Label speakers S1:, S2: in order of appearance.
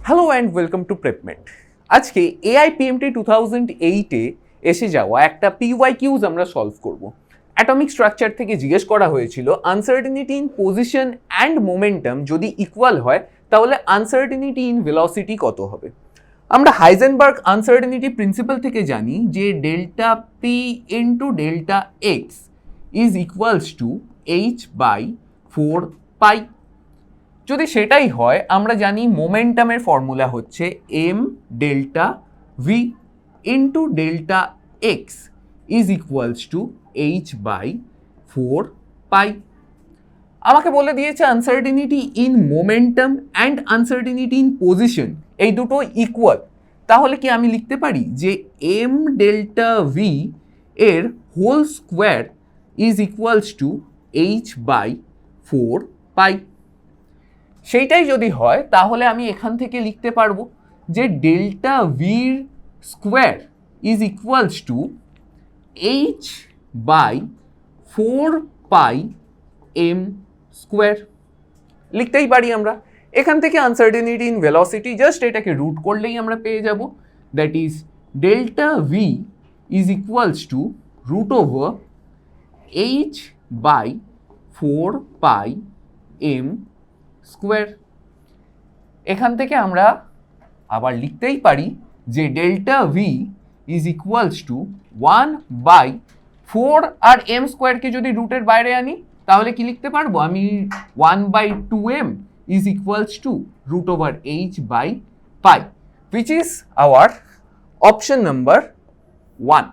S1: Hello and welcome to Prepmed. আজকে AIPMT 2008-এ এসে যাওয়া একটা PYQs আমরা সলভ করব। অ্যাটমিক স্ট্রাকচার থেকে জিজ্ঞেস করা হয়েছিল uncertainty in position and momentum যদি ইকুয়াল হয় তাহলে আনসার্টেনিটি ইন ভেলোসিটি কত হবে। আমরা হাইজেনবার্গ আনসার্টেনিটি প্রিন্সিপাল থেকে জানি যে delta P into delta x is equals to h/4π। যদি সেটাই হয় আমরা জানি মোমেন্টামের ফর্মুলা হচ্ছে m delta V into delta x is equals to h/4π। আমাকে বলে দিয়েছে uncertainty in momentum and uncertainty in position এই দুটো ইকুয়াল, তাহলে কি আমি লিখতে পারি যে m ডেল্টা ভি এর whole square is equals to h/4π। সেইটাই যদি হয় তাহলে আমি এখান থেকে লিখতে পারবো যে ডেল্টা ভির square is equals to h/4πm square লিখতেই পারি আমরা। এখান থেকে আনসার্টেনিটি ইন ভেলোসিটি জাস্ট এটাকে রুট করলেই আমরা পেয়ে যাব, that is delta v is equals to root over h/4πm square. এখান থেকে আমরা আবার লিখতেই পারি যে delta v is equals to 1/4 আর এম স্কোয়ারকে যদি রুটের বাইরে আনি তাহলে কি লিখতে পারবো আমি 1/2m is equals to root over h/π, which is our option number 1.